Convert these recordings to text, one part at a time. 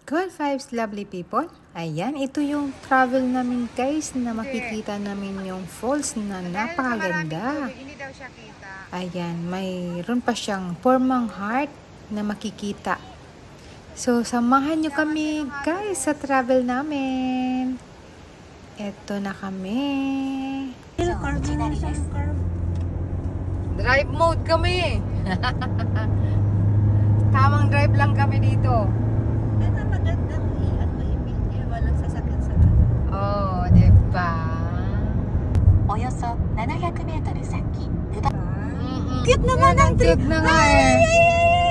Good vibes, lovely people. Ayan, ito yung travel namin guys na makikita namin yung falls na napakaganda. Ayan, mayroon pa siyang formang heart na makikita. So, samahan nyo kami guys sa travel namin. Ito na kami. Drive mode kami. Tamang drive lang kami dito. Oh, diba? Oyoso 700 meter 先 Cute naman ang trip. Cute na nga eh.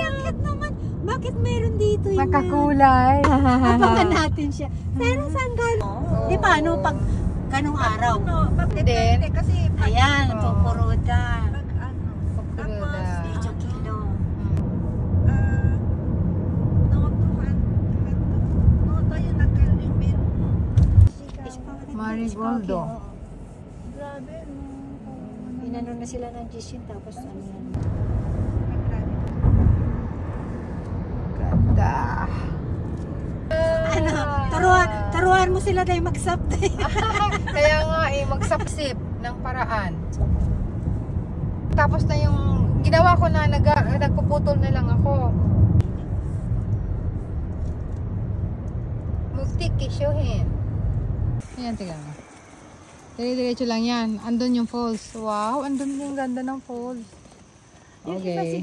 Ang cute naman. Bakit meron dito yung Nakakulay. Abangan natin siya. Pero saan galing? Di ba ano pag ganong araw? Din. Kasi ayan, Pukuroda. Pukuroda. Medyo kilo. Marigoldo. Grabe, no? Inano na sila ng Jishin tapos ano yan. Ganda. Ano, taruhan mo sila dahil mag-sap tayo. Kaya nga eh, magsapsip ng paraan. Tapos na yung ginawa ko na nagpuputol na lang ako. Mugtikisyohin. Ayan, tingnan mo. Dire-diretso lang yan. Andun yung falls. Wow, andun yung ganda ng falls. Okay.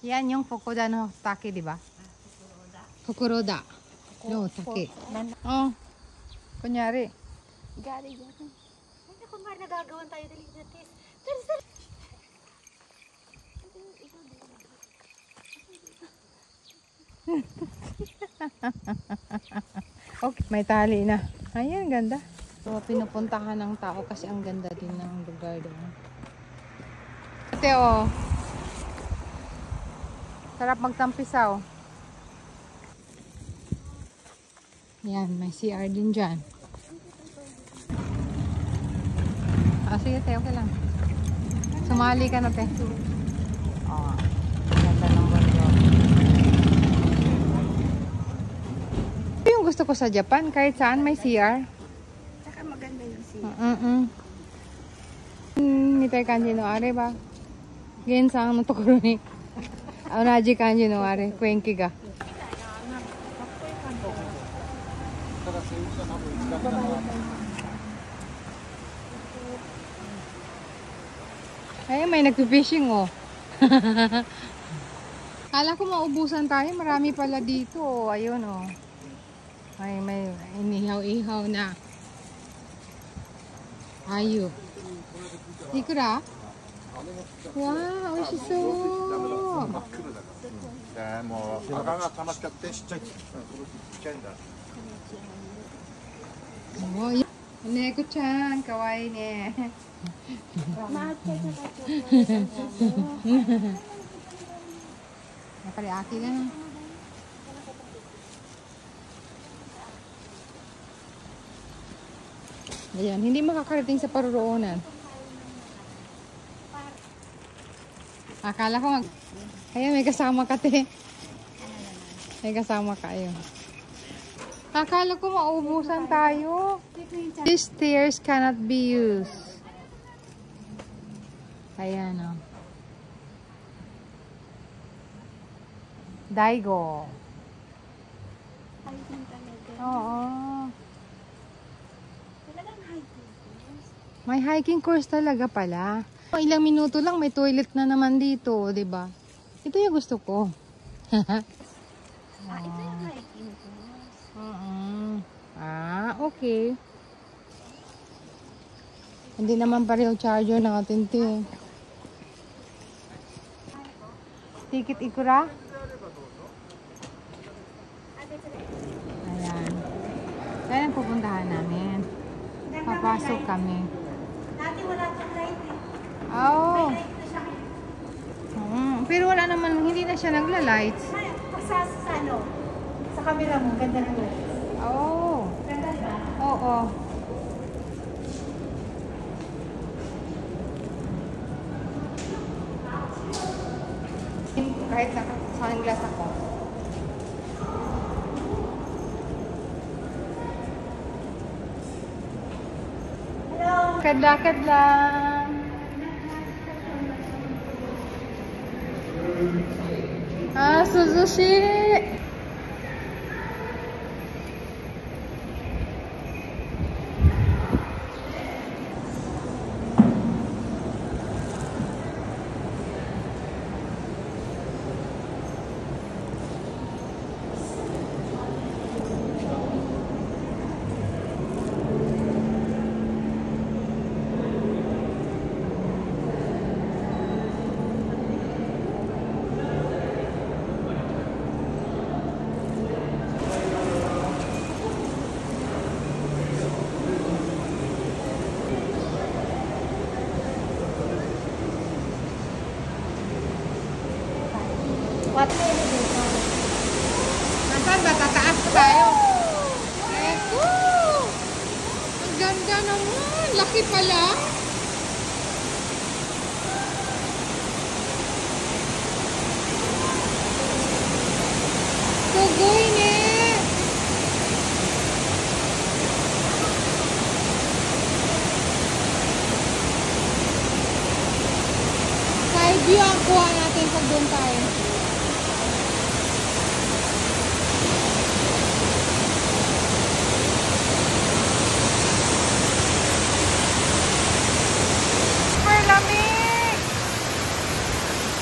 Yan yung Fukuda no Take, di ba? Fukuroda. No, Take. Oh. Kunyari. Gari. Hindi ko nga nagagawan tayo dali natin. Okay, may tali na. Ayan, ganda. So, pinupuntahan ng tao kasi ang ganda din ng lugar doon. Ate, oh. Sarap magtampisaw. Yan, may CR din dyan. Ah, sige, te, okay lang. Sumali ka na, te. Oh, ganda ng bundok. Ito yung gusto ko sa Japan. Kahit saan may CR. Saka maganda yung siya. Nitai kanji no are ba? Gensang no tokoro ni onaji kanji no are kwenki ga. Ay, may nagpi-fishing oh. Kala ko maubusan tayo, marami pala dito oh. Ayun oh. May inihaw-ihaw na. Ayo. Ikura? Wow, oishisou. Neko-chan, kawaii ne. Napali aki na. Ayan, hindi makakarating sa paruroonan. Akala ko ayan, may kasama ka, te. May kasama ka, ayun. Akala ko maubusan tayo. These stairs cannot be used. Ayan, oh. Daigo. Oo. May hiking course talaga pala. Ilang minuto lang may toilet na naman dito, 'di ba? Ito yung gusto ko. Ito yung hiking course. Okay. Hindi naman pareho charger ng atin, te. Ticket ikura? Ayan. Ayan ang pupuntahan namin. Papasok kami. Dati wala itong light eh. Oh. Pero wala naman, hindi na siya nagla-lights. Sa ano? Sa camera mo, ganda ng lights. Oh. Ganda ba? Oo. Kahit Sunglass ako. Lakad-lakad lang. Suzushi! What? Nasaan ba? Tataas pa tayo. Eko! Ang ganda naman. Laki pala. Tugoy ne. Side view ang kuha natin pag doon tayo. Lamig!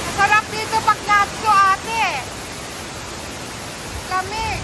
Masarap dito pag natso, ate. Lamig.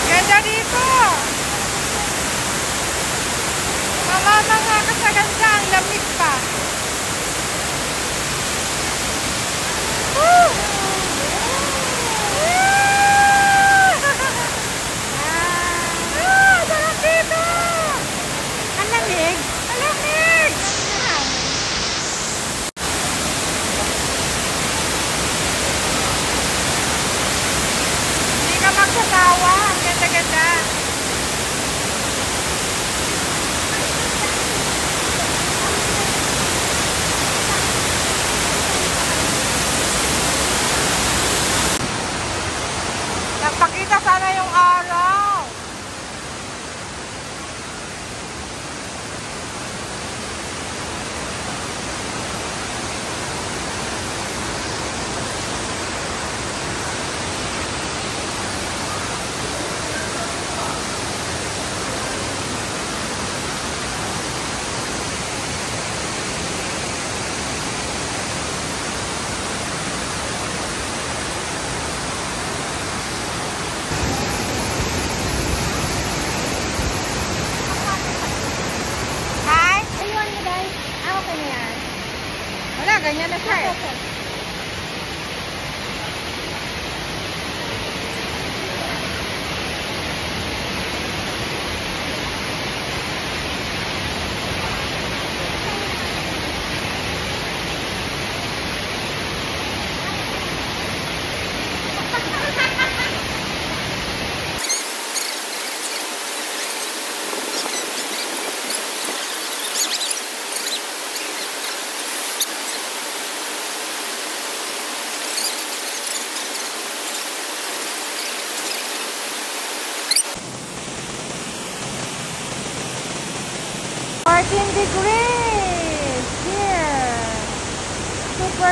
Ganda dito. Mamamanga ka sa ganda, ang lamig pa. Woo! Sarap dito. Ang lamig. Ang lamig. Hindi ka magsatawa. Ang ganda-ganda. Nagpakita sana yung araw. Ganyan na siya eh.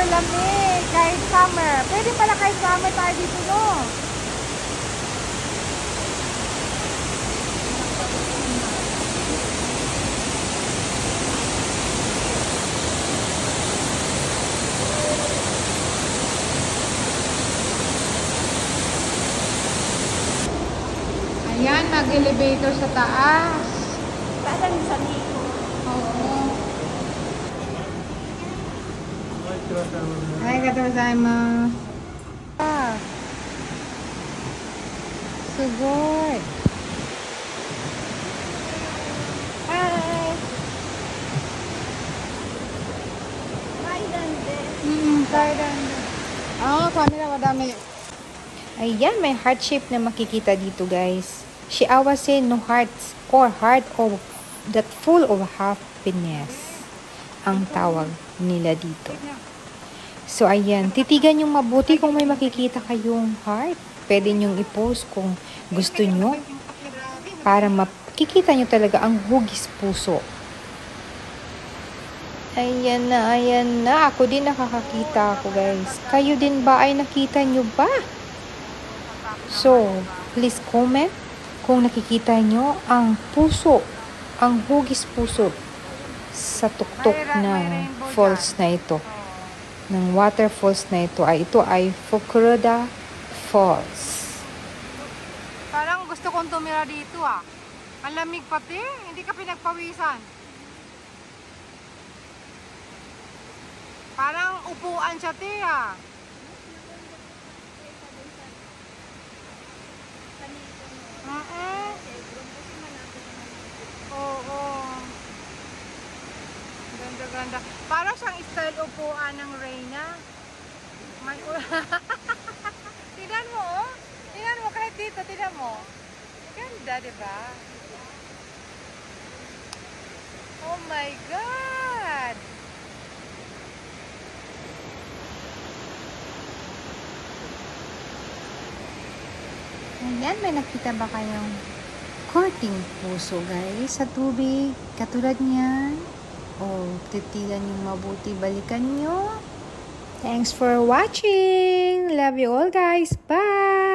lamig. Kahit summer. Pwede pala kahit summer tayo dito, no? Ayan, mag-elevator sa taas. Parang sa Nico. Oo. Arigatou Ah. Sugoi. Hi. Thailand. Oh, camera madami. Ayan, may heart shape na makikita dito, guys. Shiawase no hearts or heart of that full of happiness ang tawag nila dito. So, ayan. Titigan yung mabuti kung may makikita kayong heart. Pwede nyong i-post kung gusto nyo para makikita nyo talaga ang hugis puso. Ayan na, ayan na. Ako din nakakakita ako, guys. Kayo din ba ay nakita nyo ba? So, please comment kung nakikita nyo ang puso, ang hugis puso sa tuktok ng falls na ito, ng waterfalls na ito ay Fukuroda Falls. Parang gusto kong tumira dito ah. Ang lamig pati, hindi ka pinagpawisan. Parang upuan siya tiya. Oo. Ganda-ganda. Parang siyang style upuan ng Reyna. May Tingnan mo, oh. Tingnan mo kahit dito, tingnan mo. Ganda, di ba? Oh my God! Ayan, may nakita ba kayong courting puso, guys, sa tubig? Katulad niyan. O, titigan yung mabuti, balikan nyo. Thanks for watching. Love you all, guys. Bye!